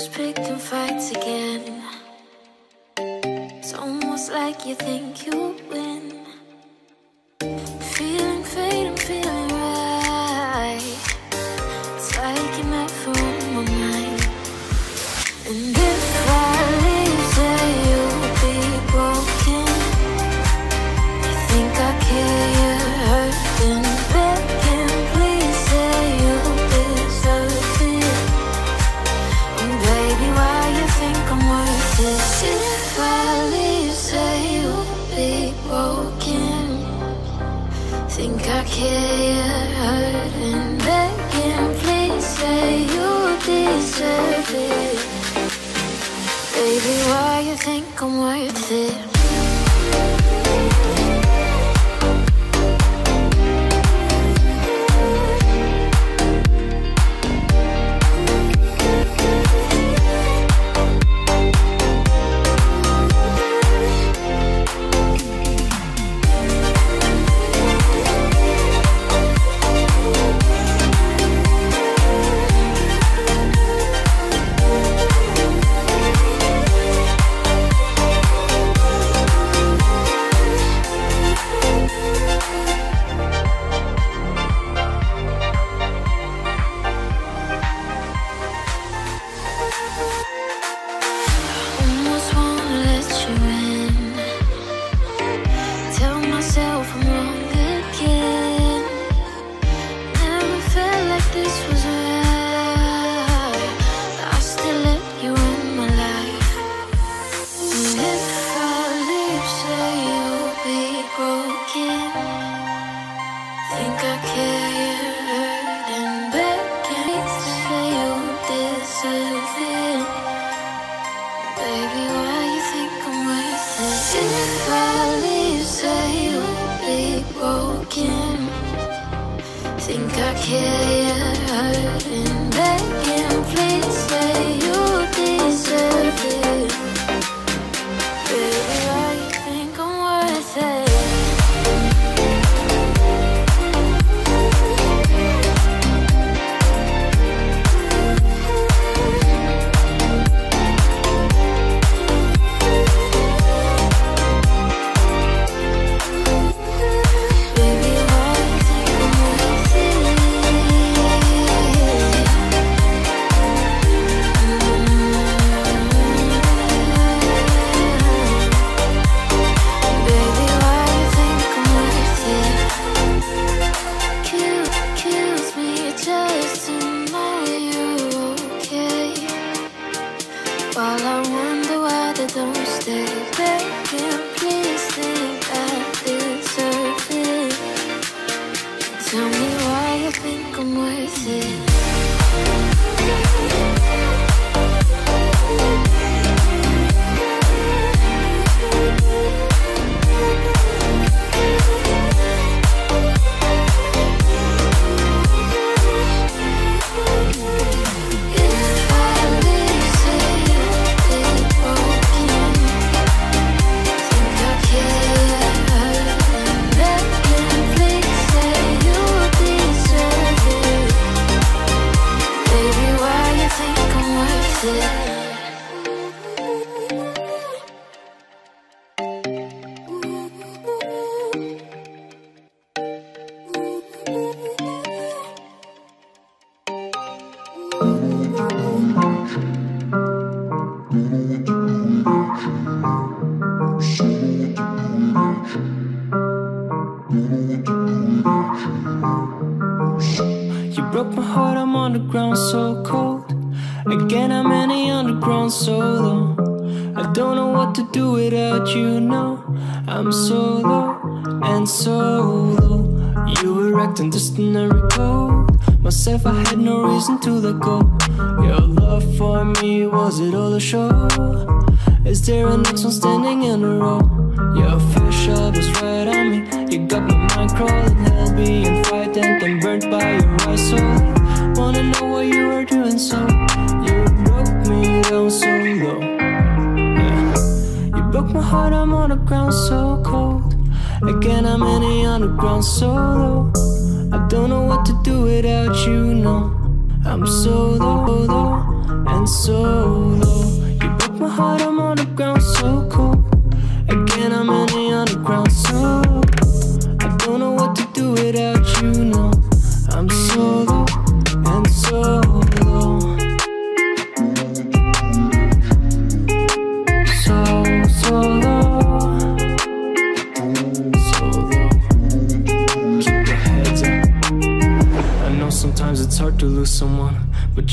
lose picking fights again. It's almost like you think you'll win. Feeling fading, feeling right. It's like you're meant for my mind. And if I leave, say you'll be broken. You think I care, you're hurting, begging, please say you deserve it. And baby, why you think I'm worth it? If I leave, say you'll be broken. Think I care, you're hurting, begging, please say you deserve it. Baby, why you think I'm worth it? Think I care, you're hurting, begging, please say you deserve it. Baby, why you think I'm worth it? While I wonder why they don't stay, begging, please think I deserve it. Tell me why you think I'm worth it. You broke my heart, I'm on the ground so cold. Again, I'm in the underground solo. I don't know what to do without you, no. I'm so low and so low. You were acting distant and recalled myself, I had no reason to let go. Your love for me, was it all a show? Is there a next one standing in a row? Your first shot was right on me. You got my mind crawling, held me in fight and then burnt by your eyes. So wanna know what you were doing, so you broke me down so low. Yeah. You broke my heart, I'm on the ground so cold. Again, I'm in the underground so low. I don't know what to do without you, no. I'm so low and so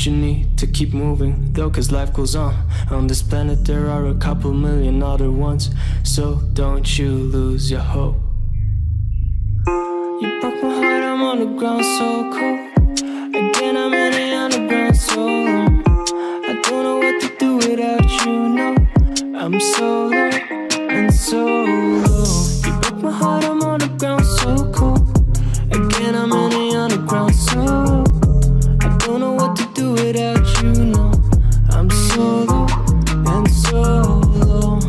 you need to keep moving, though, cause life goes on. On this planet there are a couple million other ones, so don't you lose your hope. You broke my heart, I'm on the ground so cold. Again I'm in the underground so long. I don't know what to do without you, no. I'm so low and so low. You broke my heart, I'm on the ground so cold. Again I'm in the underground so low. I don't know what to do without you, no. I'm so low and so low.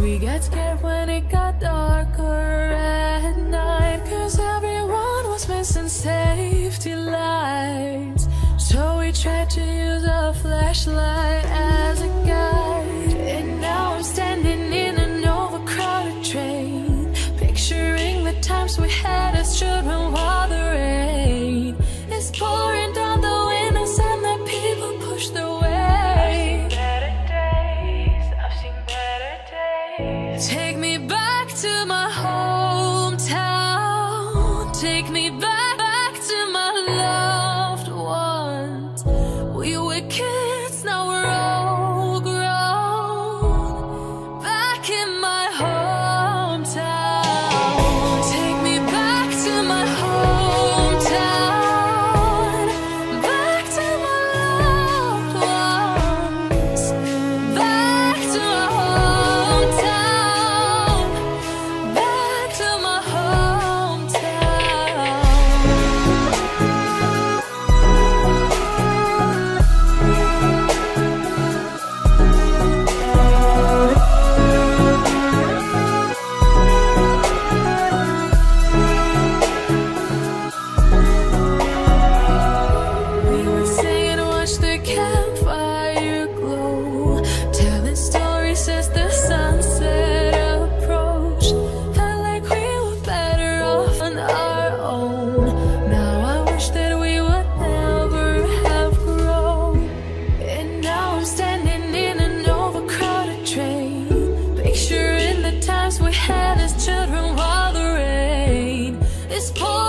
We got scared when it got darker at night, cause everyone was missing safety lights. So we tried to use a flashlight as a guide. And now I'm standing in an overcrowded train, picturing the times we had as children while the rain is pouring down the windows and the people push their way. Take me back to my hometown. Take me back to my loved ones. We were kids, now we're all grown. Back in my hometown. Take me back to my hometown. Back to my loved ones. Back to my hometown. We had as children while the rain is pouring.